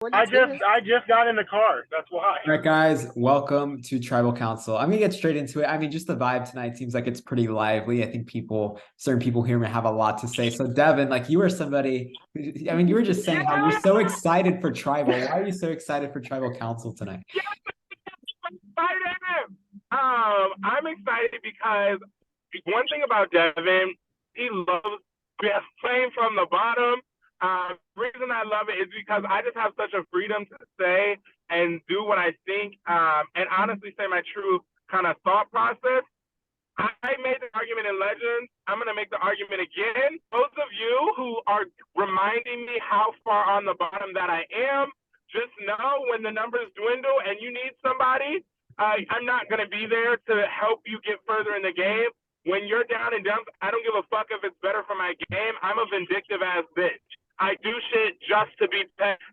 I just got in the car. That's why. All right, guys, welcome to Tribal Council. I'm gonna get straight into it. I mean, just the vibe tonight seems like it's pretty lively. I think certain people here may have a lot to say. So, Devin, like you were somebody, I mean, you were just saying how you're Yeah, so excited for Tribal. Why are you so excited for Tribal Council tonight? I'm excited. I'm excited because one thing about Devin, he loves playing from the bottom. The reason I love it is because I just have such a freedom to say and do what I think, and honestly say my true kind of thought process. I made the argument in Legends. I'm going to make the argument again. Those of you who are reminding me how far on the bottom that I am, just know when the numbers dwindle and you need somebody, I'm not going to be there to help you get further in the game. When you're down and dumps, I don't give a fuck if it's better for my game. I'm a vindictive ass bitch. I do shit just to be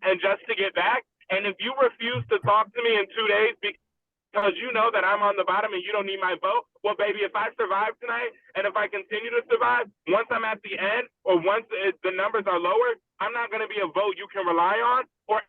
and just to get back. And if you refuse to talk to me in 2 days because you know that I'm on the bottom and you don't need my vote. Well, baby, if I survive tonight and if I continue to survive, once I'm at the end or once the numbers are lower, I'm not going to be a vote you can rely on or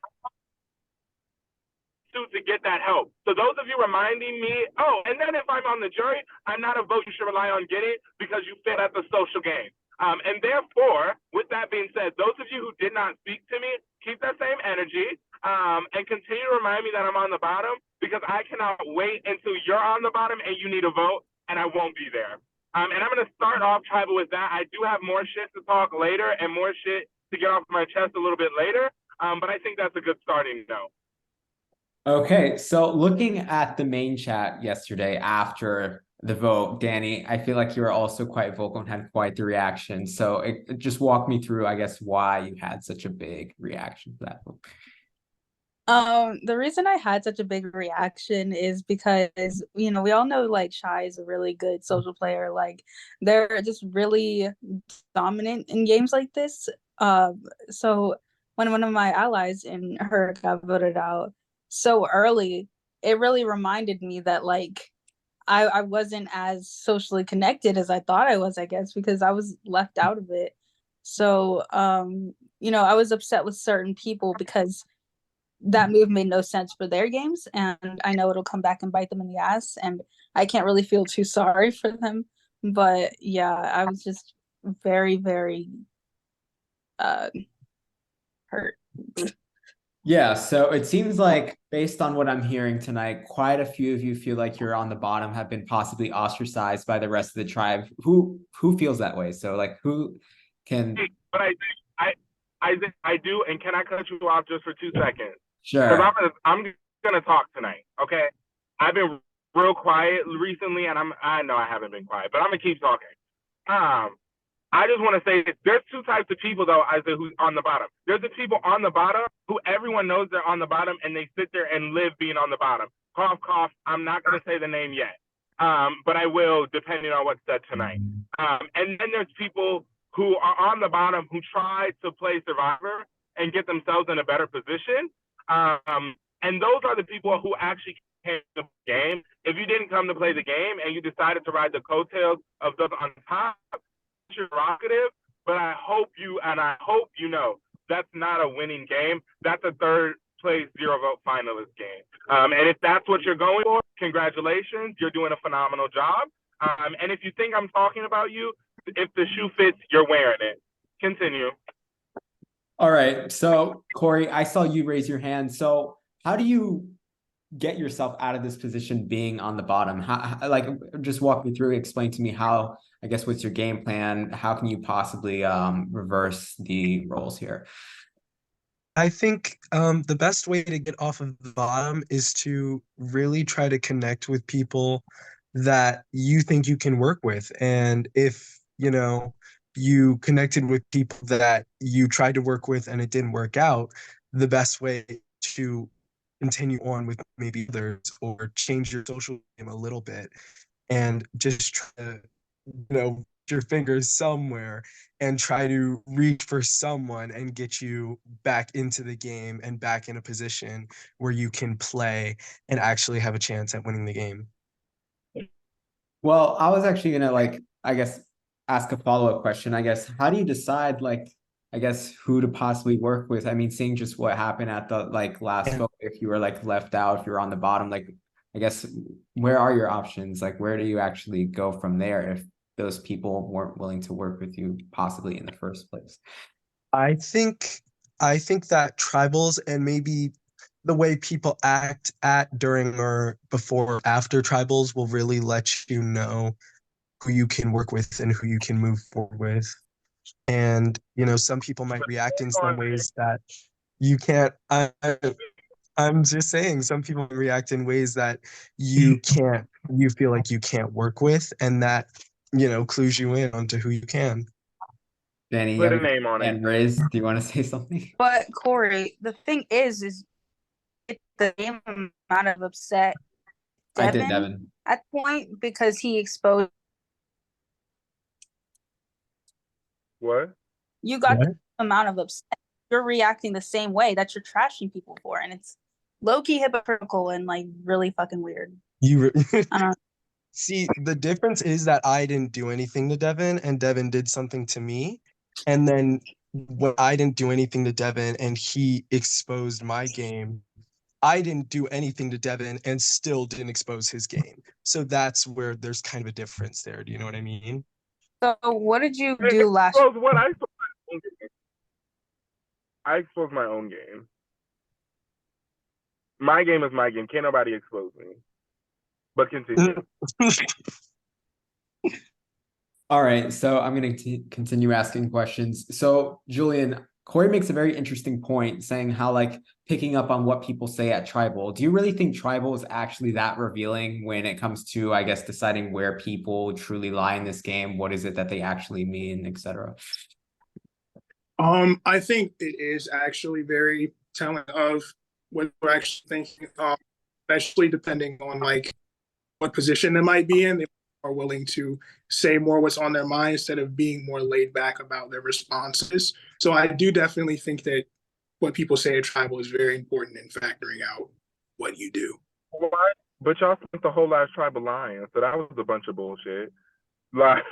to get that help. So those of you reminding me, oh, and then if I'm on the jury, I'm not a vote you should rely on getting because you failed at the social game. And therefore, with that being said, those of you who did not speak to me, keep that same energy and continue to remind me that I'm on the bottom because I cannot wait until you're on the bottom and you need a vote and I won't be there. And I'm going to start off, Tribal, with that. I do have more shit to talk later and more shit to get off my chest a little bit later, but I think that's a good starting note. Okay, so looking at the main chat yesterday after the vote, Danny, I feel like you were also quite vocal and had quite the reaction. So it just walk me through, I guess, why you had such a big reaction to that vote. The reason I had such a big reaction is because, we all know like Shy is a really good social player. Like they're just really dominant in games like this. So when one of my allies in her got voted out so early, it really reminded me that like I wasn't as socially connected as I thought I was, I guess, because I was left out of it. So I was upset with certain people because that move made no sense for their games, and I know it'll come back and bite them in the ass, and I can't really feel too sorry for them. But yeah, I was just very, very uh hurt. Yeah, so it seems like based on what I'm hearing tonight, quite a few of you feel like you're on the bottom, have been possibly ostracized by the rest of the tribe. Who feels that way? So like who can But I, I do. And can I cut you off just for 2 seconds? Because Sure. I'm gonna talk tonight. Okay. I've been real quiet recently, and I know I haven't been quiet, but I'm gonna keep talking. Um, I just want to say there's two types of people though, Isaiah, who's on the bottom. There's the people on the bottom who everyone knows they're on the bottom and they sit there and live being on the bottom. Cough, cough. I'm not gonna say the name yet, but I will depending on what's said tonight. And then there's people who are on the bottom who try to play Survivor and get themselves in a better position. And those are the people who actually came to the game. If you didn't come to play the game and you decided to ride the coattails of those on top, you're provocative, but I hope you know that's not a winning game. That's a third place zero vote finalist game. And if that's what you're going for, congratulations. You're doing a phenomenal job. And if you think I'm talking about you, if the shoe fits, you're wearing it. Continue. All right. So Khoury, I saw you raise your hand. So how do you get yourself out of this position being on the bottom? Like just walk me through, explain to me how, I guess, what's your game plan? How can you possibly reverse the roles here? I think the best way to get off of the bottom is to really try to connect with people that you think you can work with. And if, you connected with people that you tried to work with and it didn't work out, the best way to continue on with maybe others or change your social game a little bit and just try to, your fingers somewhere and try to reach for someone and get you back into the game and back in a position where you can play and actually have a chance at winning the game. Well, I was actually gonna like, I guess, ask a follow-up question. I guess, how do you decide like, I guess, who to possibly work with. I mean, seeing just what happened at the like last Yeah. vote, if you were like left out, if you're on the bottom, like I guess where are your options? Like where do you actually go from there if those people weren't willing to work with you possibly in the first place? I think I think that tribals and maybe the way people act at, during, or before or after tribals will really let you know who you can work with and who you can move forward with. And some people might react in some ways that you can't. I'm just saying, some people react in ways that you feel like you can't work with, and that clues you in onto who you can. Danny, you Put have a your name on it. hand raised. Do you want to say something? But Khoury, the thing is it's the same amount of upset I did, Devin Devin. at the point because he exposed What? you got What? the amount of upset. You're reacting the same way that you're trashing people for, and it's low-key hypocritical and like really fucking weird. You I don't see, the difference is that I didn't do anything to Devin, and Devin did something to me. And then when I didn't do anything to Devin and he exposed my game, I didn't do anything to Devin and still didn't expose his game. So that's where there's kind of a difference there. Do you know what I mean? So what did you Hey, do last expose what? I expose my own game. My game is my game. Can't nobody expose me. But continue. All right, so I'm going to continue asking questions. So, Julian, Khoury makes a very interesting point saying how, like, picking up on what people say at Tribal. Do you really think Tribal is actually that revealing when it comes to, I guess, deciding where people truly lie in this game? What is it that they actually mean, etc.? I think it is actually very telling of what we're actually thinking, especially depending on like what position they might be in. They are willing to say more what's on their mind instead of being more laid back about their responses. So I do definitely think that what people say at tribal is very important in factoring out what you do. What? But y'all spent the whole last tribal lying, so that was a bunch of bullshit. Like,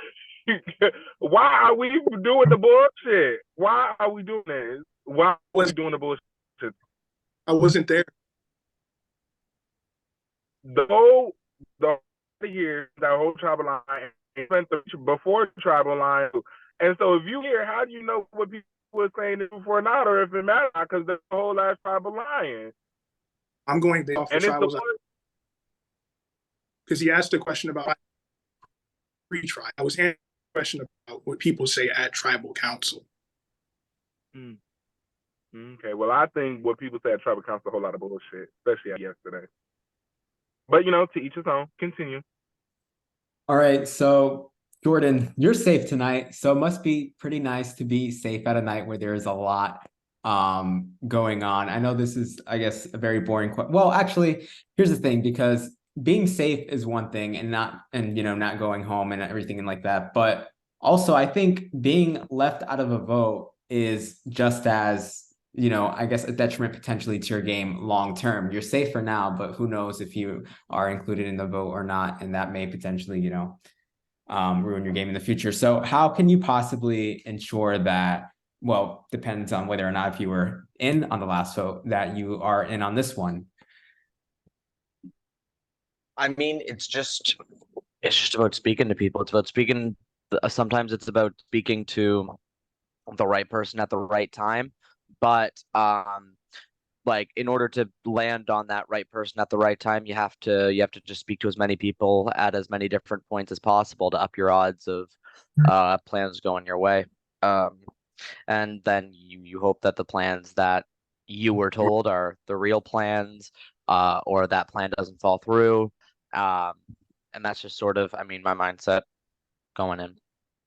why are we doing the bullshit? Why are we doing this? Why are we doing the bullshit? I wasn't there. The whole year, that whole tribal line, spent before the tribal line. And so if you hear, how do you know what people were saying before or not, or if it matters? Because the whole last tribal lying. I'm going based off the And it's the tribals because he asked a question about pre-trial. I was answering a question about what people say at tribal council. Okay, well, I think what people say at tribal council is a whole lot of bullshit, especially yesterday. But, to each his own. Continue. All right, so Jordan, you're safe tonight, so it must be pretty nice to be safe at a night where there is a lot going on. I know this is, I guess, a very boring question. Well, actually, here's the thing, because being safe is one thing and not going home and everything and like that. But also, I think being left out of a vote is just as, I guess, a detriment potentially to your game long term. You're safe for now, but who knows if you are included in the vote or not, and that may potentially, ruin your game in the future. So how can you possibly ensure that, well, depends on whether or not if you were in on the last vote, that you are in on this one? I mean, it's just about speaking to people. It's about speaking. Sometimes it's about speaking to the right person at the right time. But like in order to land on that right person at the right time, you have to just speak to as many people at as many different points as possible to up your odds of plans going your way. And then you hope that the plans that you were told are the real plans, or that plan doesn't fall through. And that's just sort of, I mean, my mindset going in.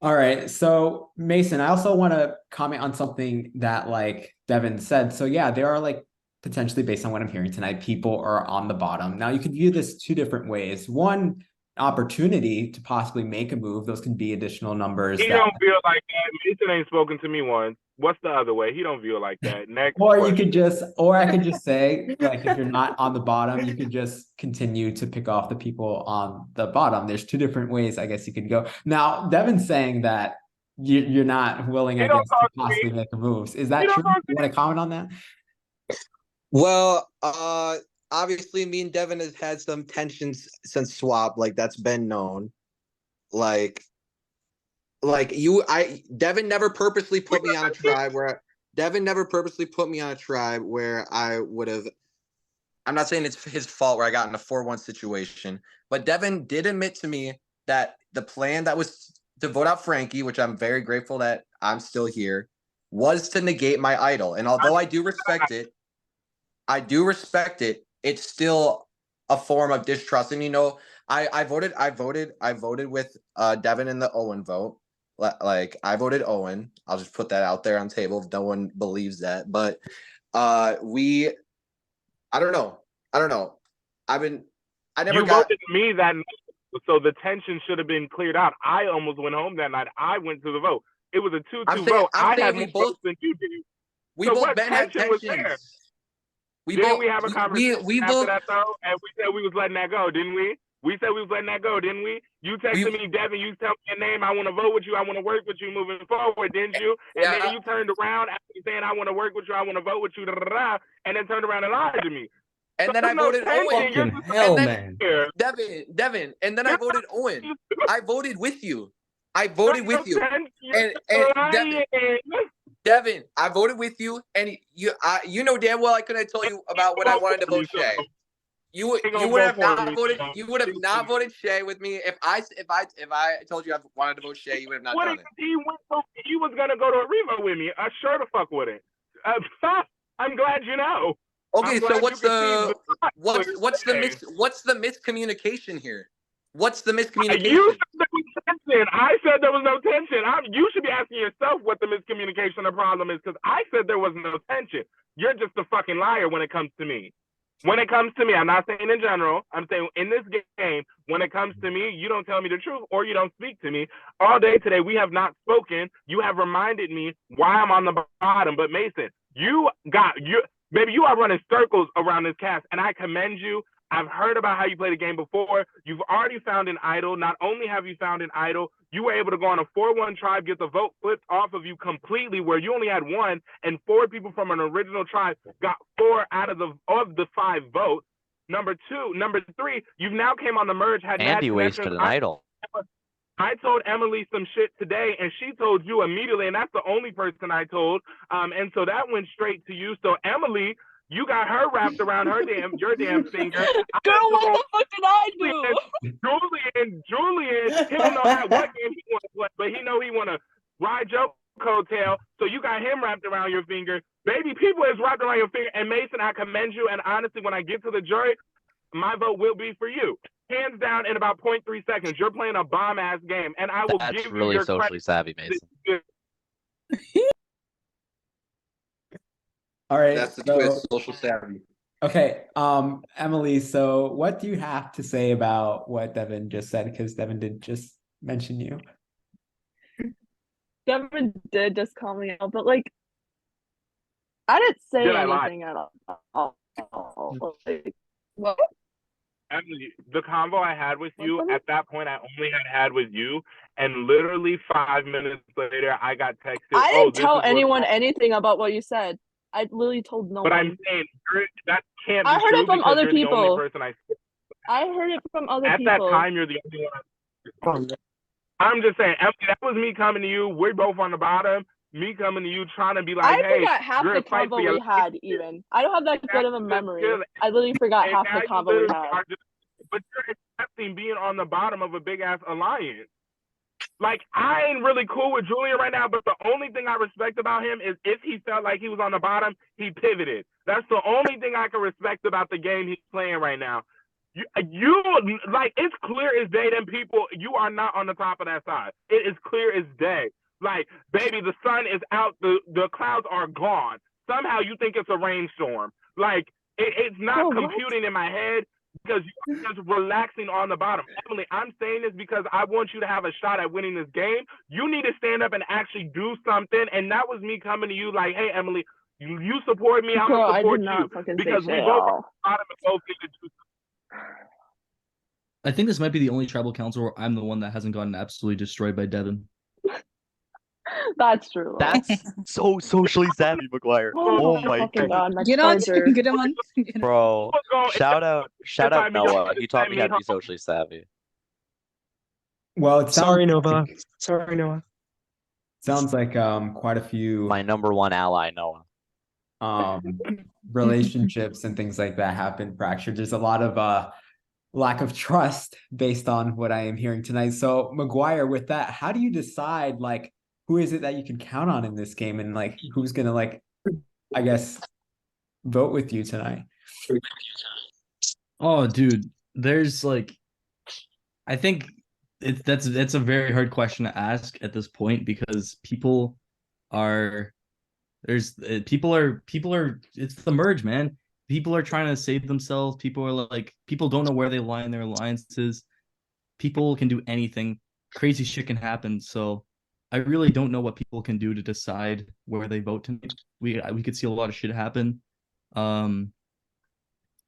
All right. So Mason, I also want to comment on something that like Devin said. So yeah, there are like potentially, based on what I'm hearing tonight, people are on the bottom. Now you could view this two different ways. One, opportunity to possibly make a move. Those can be additional numbers. He don't feel like that. Mason ain't spoken to me once. What's the other way? He don't feel like that. Next Or question. you could just, or I could just say, like, if you're not on the bottom, you could just continue to pick off the people on the bottom. There's two different ways, I guess you could go. Now, Devin's saying that you're not willing, I You don't guess, to talk to me. possibly make a move. Is You that don't true? talk to You want to comment on that? Well, obviously, me and Devin has had some tensions since swap. Like that's been known. Like Devin never purposely put me on a tribe where I would have. I'm not saying it's his fault where I got in a 4-1 situation, but Devin did admit to me that the plan that was to vote out Frankie, which I'm very grateful that I'm still here, was to negate my idol. And although I do respect it, it's still a form of distrust. And I voted with Devin in the Owen vote. Like I voted Owen. I'll just put that out there on table if no one believes that. But I don't know. I never You got voted me that night, so the tension should have been cleared out. I almost went home that night. I went to the vote. It was a 2-2 vote. I had more votes than you did. we So both what been had tension was there? tensions. Didn't we have a conversation we after both that though? And we said we was letting that go, didn't we? We said we was letting that go, didn't we? You texted me, Devin, you tell me your name, I want to vote with you, I want to work with you moving forward, didn't you? And Yeah. then you turned around after saying I want to work with you, I want to vote with you, and then turned around and lied to me. And So then I there's no voted tension, Owen. you're Fucking just hell, like, man. here. Devin, and then I voted Owen. I voted with you. I There's voted no with you. tension, And you're Devin, lying. Devin, I voted with you, and you know damn well I couldn't have told you about when I wanted to vote Shay. You would have not voted. You would have not voted Shay with me if I told you I wanted to vote Shay. You would have not done it. He was gonna go to a revo with me. I sure the fuck wouldn't. I'm glad you know. Okay, so what's the miscommunication? miscommunication here? What's the miscommunication? You said there was tension. I said there was no tension. You should be asking yourself what the miscommunication or problem is, because I said there was no tension. You're just a fucking liar when it comes to me. When it comes to me, I'm not saying in general. I'm saying in this game, when it comes to me, you don't tell me the truth or you don't speak to me. All day today, we have not spoken. You have reminded me why I'm on the bottom. But Mason, maybe you are running circles around this cast, and I commend you. I've heard about how you play the game before. You've already found an idol. Not only have you found an idol, you were able to go on a 4-1 tribe, get the vote flipped off of you completely, where you only had 1, and 4 people from an original tribe got 4 out of the 5 votes. Number 3, you've now came on the merge, had Andy wasted an idol. I told Emily some shit today, and she told you immediately, and that's the only person I told. And so that went straight to you. So Emily, you got her wrapped around your damn finger. Girl, what the fuck did I do? Julian, he don't know what game he want to play, but he know he want to ride your coattail. So you got him wrapped around your finger. Baby, people is wrapped around your finger. And Mason, I commend you. And honestly, when I get to the jury, my vote will be for you. Hands down in about 0.3 seconds. You're playing a bomb-ass game, and I will give you really your socially credit. savvy, Mason. All right. That's the twist. Social savvy. Okay. Emily, so what do you have to say about what Devin just said? Because Devin did just mention you. Devin did just call me out, but like, I didn't say Did I lie? anything at all. Like, what? Emily, the convo I had with you, What's at that point, I only had with you, and literally 5 minutes later, I got texted. I didn't this tell is anyone what's- anything about what you said. I literally told no But one. I'm saying that can't be I heard true it from because other you're the only people. person I heard it from other at people. that time, you're the only one. I'm just saying, Emily, that was me coming to you. We're both on the bottom. Me coming to you, trying to be like, I hey, forgot half you're the gonna fight for convo your we had. Even I don't have that good of a memory. I literally forgot And half now the you convo we literally had. are but you're accepting being on the bottom of a big ass alliance. Like, I ain't really cool with Julian right now, but the only thing I respect about him is if he felt like he was on the bottom, he pivoted. That's the only thing I can respect about the game he's playing right now. You like, it's clear as day, them people, you are not on the top of that side. It is clear as day. Like, baby, the sun is out, the clouds are gone. Somehow you think it's a rainstorm. Like, it's not computing in my head because you're just relaxing on the bottom. Emily, I'm saying this because I want you to have a shot at winning this game. You need to stand up and actually do something. And that was me coming to you like, hey, Emily, you support me, I'm Girl, going to support I did you. not fucking Because say we shit at both all. are on the bottom and both need to do something. I think this might be the only tribal council where I'm the one that hasn't gotten absolutely destroyed by Devin. That's true. That's so socially savvy, McGuire. Oh my Fucking god, god, my Get on, charger. get him on. bro! Go, Shout out find me, Noah. He taught me how find to me be socially savvy. Well, it Sorry, sounds Nova. Sorry, Noah. like quite a few My number one ally, Noah. um relationships and things like that have been fractured. There's a lot of lack of trust based on what I am hearing tonight. So, McGuire, with that, how do you decide like who is it that you can count on in this game and like who's gonna like, I guess, vote with you tonight? Oh, dude, there's like, I think that's a very hard question to ask at this point because are people are it's the merge, man. People are trying to save themselves. People are like people don't know where they lie in their alliances. People can do anything. Crazy shit can happen. So I really don't know what people can do to decide where they vote tonight. We could see a lot of shit happen. Um,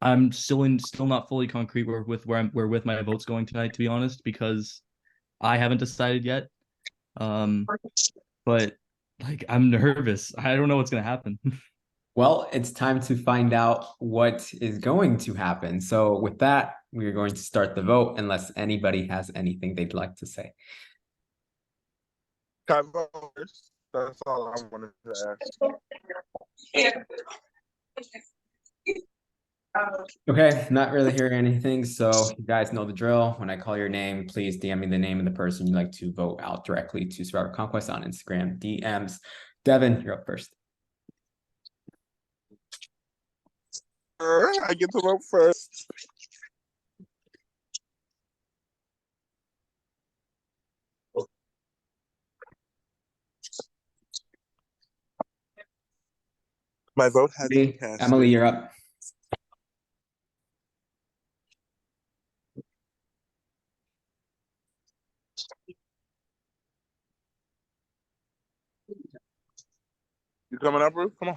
I'm still not fully concrete where with my votes going tonight, to be honest, because I haven't decided yet. But like I'm nervous. I don't know what's gonna happen. Well, it's time to find out what is going to happen. So, with that, we are going to start the vote unless anybody has anything they'd like to say. Can I vote first? That's all I wanted to ask. Okay, not really hearing anything. So, you guys know the drill. When I call your name, please DM me the name of the person you'd like to vote out directly to Survivor Conquest on Instagram DMs. Devin, you're up first. I get to vote first. My vote has been cast. Emily, you're up. You coming up, Ruth? Come on.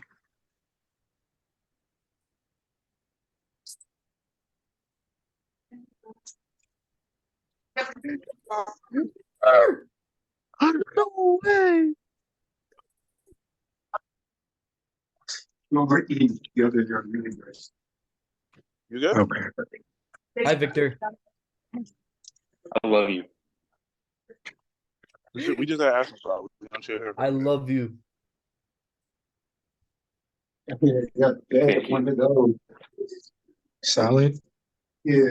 No way. You good? Okay. Hi, Victor. I love you. We just gotta ask him about it. We don't share her. I love you. Salad? Yeah.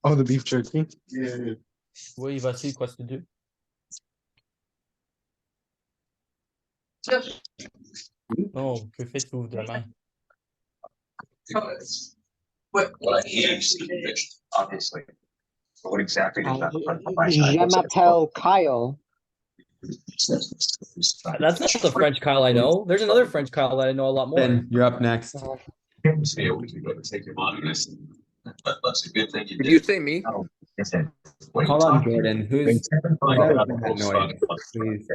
Oh, the beef jerky? Yeah. Oui, vas-y, quoi tu dis? Non, que faites-vous demain? What I hear you see conviction, obviously. But what exactly is that? Je m'appelle Kyle. That's not the French Kyle I know. There's another French Kyle that I know a lot more. Ben, you're up next. Say we can go to take him on this. But that's a good thing you Did did. you say me? Oh, Call on Jordan. Who's noise? Please.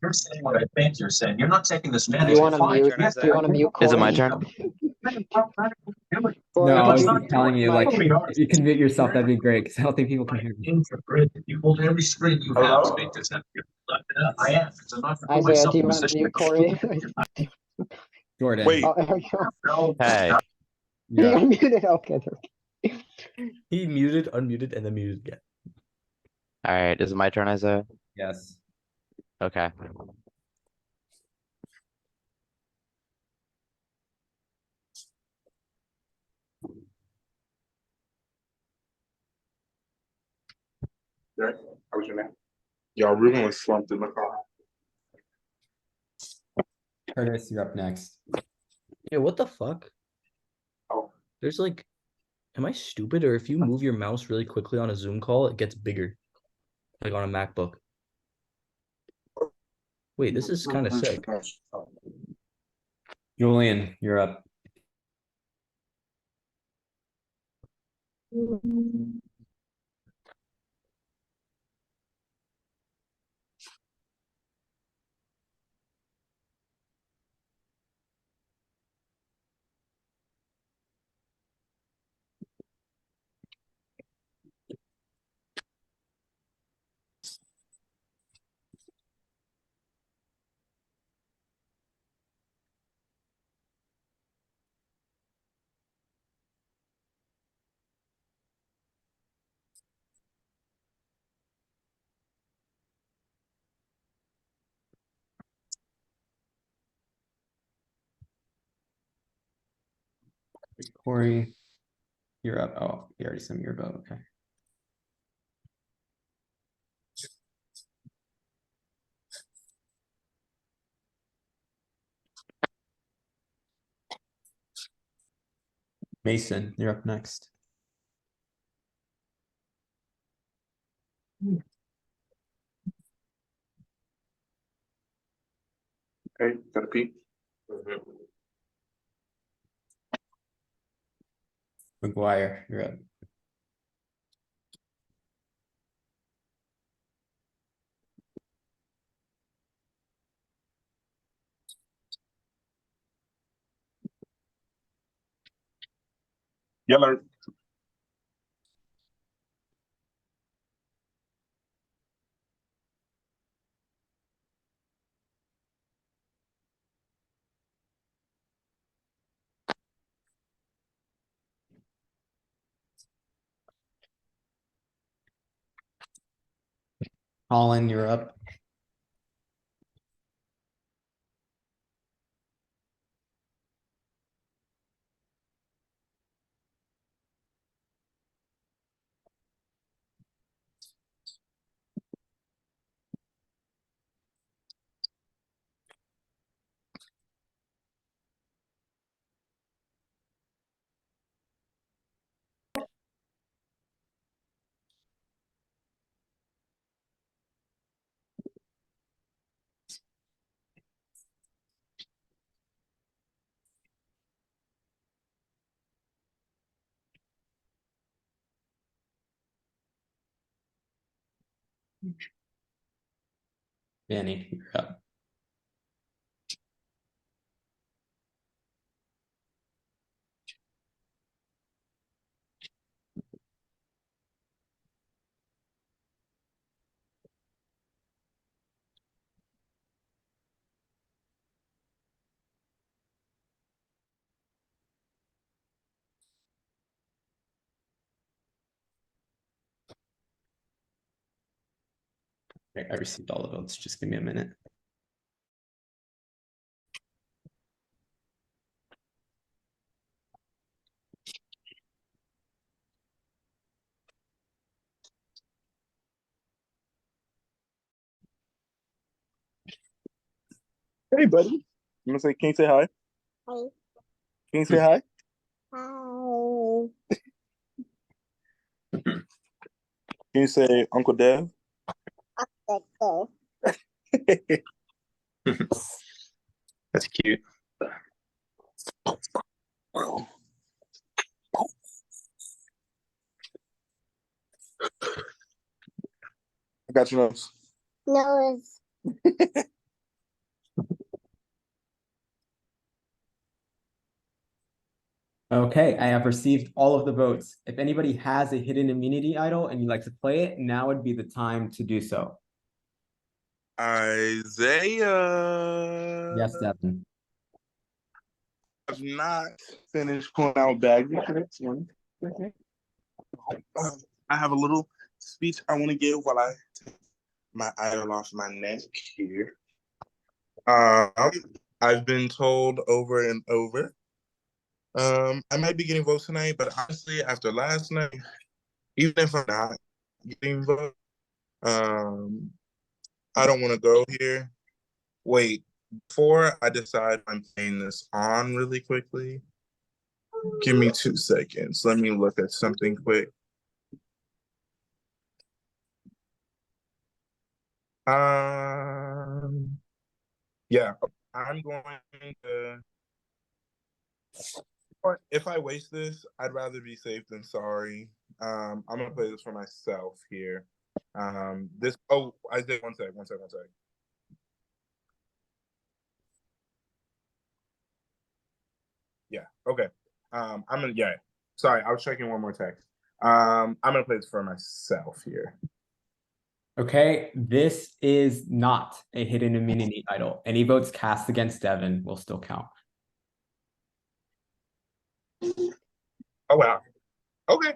You're saying what I think you're saying. You're not taking this man. Do you want to mute? Do you want to mute? Is it my Corey? turn? No, I was Corey, just telling you, like, if you can mute yourself, that'd be great, because I don't think people can hear you. You hold every screen you have to make this happen. I am, because I'm not gonna put Isaiah, myself do you in a want to position. mute Corey? Jordan. Wait. Oh, there we go. Hey, He Yeah. unmuted. Okay. He muted, unmuted, and then muted again. all right. Is it my turn, Isaiah? Yes. Okay. How was your name? Y'all, Ruben was slumped in the car. Curtis, you're up next. Yeah, what the fuck? Oh. There's like, am I stupid? Or if you move your mouse really quickly on a Zoom call, it gets bigger. Like on a MacBook. Wait, this is kind of sick. Julian, you're up. Khoury, you're up. Oh, you already sent me your vote. Okay. Mason, you're up next. Okay, got a peek. McGuire, you're up. Yellow. Colin, you're up. Danny, you're up. Okay, I received all the votes. Just give me a minute. Hey, buddy. I'm gonna say, can you say hi? Hi. Can you say hi? Hi. Can you say Uncle Dev? That's cute. I got your notes. No, it's Okay, I have received all of the votes. If anybody has a hidden immunity idol and you'd like to play it, now would be the time to do so. Isaiah. Yes, Devin. I've not finished pulling out bags for this one. I have a little speech I want to give while I take my idol off my neck here. I've been told over and over. I might be getting votes tonight, but honestly, after last night, even if I'm not getting votes, I don't want to go here. Wait, before I decide I'm playing this on really quickly, give me 2 seconds. Let me look at something quick. Yeah, I'm going to. If I waste this, I'd rather be safe than sorry. I'm gonna play this for myself here. This. Oh, I did. One sec. Yeah. Okay. I'm gonna. Yeah. Sorry, I was checking one more text. I'm gonna play this for myself here. Okay, this is not a hidden immunity idol. Any votes cast against Devin will still count. Oh wow. Okay.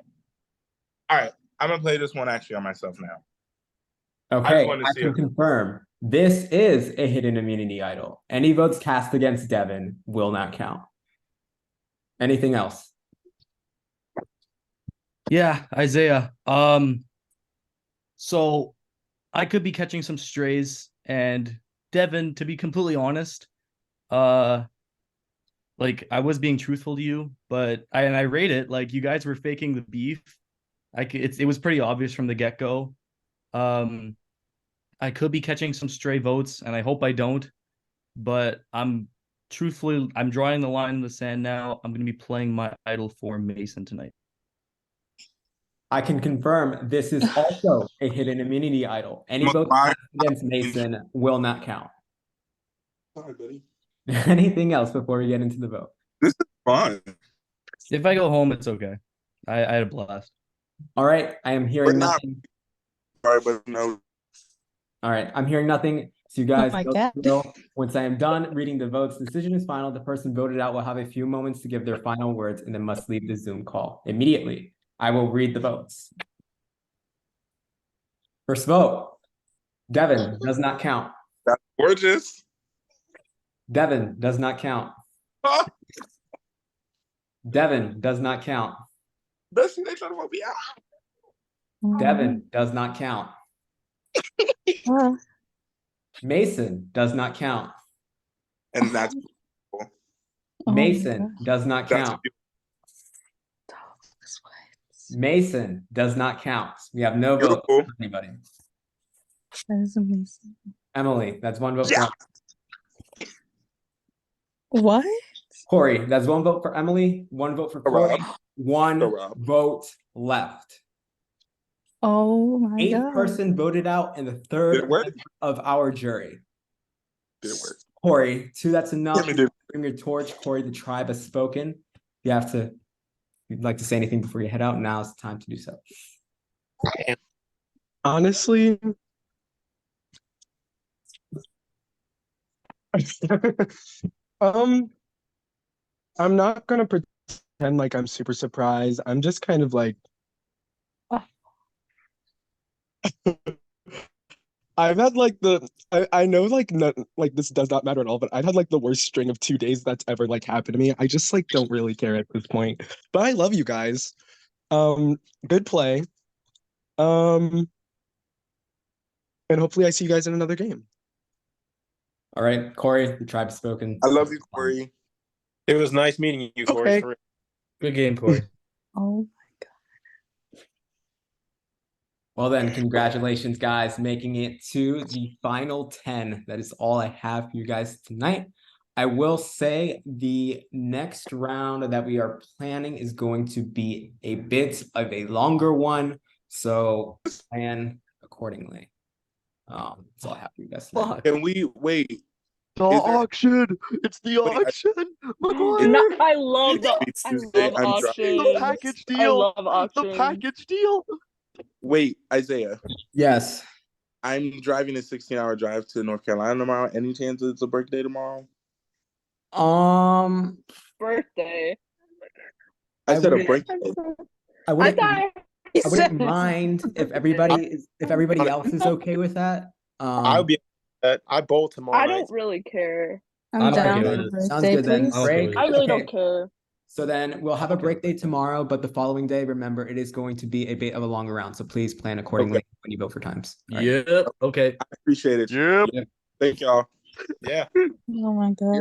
All right. I'm gonna play this one actually on myself now. Okay, I can confirm. This is a hidden immunity idol. Any votes cast against Devin will not count. Anything else? Yeah, Isaiah. So I could be catching some strays, and Devin, to be completely honest, uh, like I was being truthful to you, but I rate it like you guys were faking the beef. It was pretty obvious from the get go. Um, I could be catching some stray votes, and I hope I don't. But I'm drawing the line in the sand now. I'm going to be playing my idol for Mason tonight. I can confirm this is also a hidden immunity idol. Any vote against Mason will not count. Sorry, buddy. Anything else before we get into the vote? This is fun. If I go home, it's okay. I had a blast. All right, I am hearing nothing. Sorry, but no. All right, I'm hearing nothing. So you guys my know God. the drill. Once I am done reading the votes, the decision is final. The person voted out will have a few moments to give their final words and then must leave the Zoom call immediately. I will read the votes. First vote, Devin does not count. That's gorgeous. Devin does not count. Devin does not count. They trying to vote me out. Devin does not count. Mason does not count. And that's Mason does not count. Mason does not count. We have no vote for anybody. That is amazing. Emily, that's one vote for What? Khoury. That's one vote for Emily, one vote for Khoury, one vote left. Oh my Eighth God. person voted out, and the third of our jury. Did it work? Khoury, two, that's enough. Bring your torch. Khoury, the tribe has spoken. If you'd like to say anything before you head out, now's the time to do so. Honestly, I'm not gonna pretend like I'm super surprised. I'm just kind of like I've had like I know like this does not matter at all, but I've had like the worst string of 2 days that's ever like happened to me. I just like don't really care at this point. But I love you guys. Good play. And hopefully I see you guys in another game. All right, Khoury, the tribe's spoken. I love you, Khoury. It was nice meeting you, Khoury. Okay. Good game, Khoury. Oh. Well then, congratulations, guys, making it to the final 10. That is all I have for you guys tonight. I will say the next round that we are planning is going to be a bit of a longer one, so plan accordingly. That's all I have for you guys tonight. Can we wait? The auction. It's the auction. I love auctions. The package deal. I love auctions. The package deal. Wait, Isaiah. Yes. I'm driving a 16-hour drive to North Carolina tomorrow. Any chance it's a birthday tomorrow? Birthday. I said a birthday. I wouldn't mind if everybody else is okay with that. I'll be. I bowl tomorrow. I don't really care. I'm down okay for with birthday, Sounds good then. please. Break. I really Okay. don't care. So then we'll have a break day tomorrow, but the following day, remember, it is going to be a bit of a longer round. So please plan accordingly when you vote for times. All right. Yep. Okay. I appreciate it. Yep. Thank y'all. Yeah. Oh my God.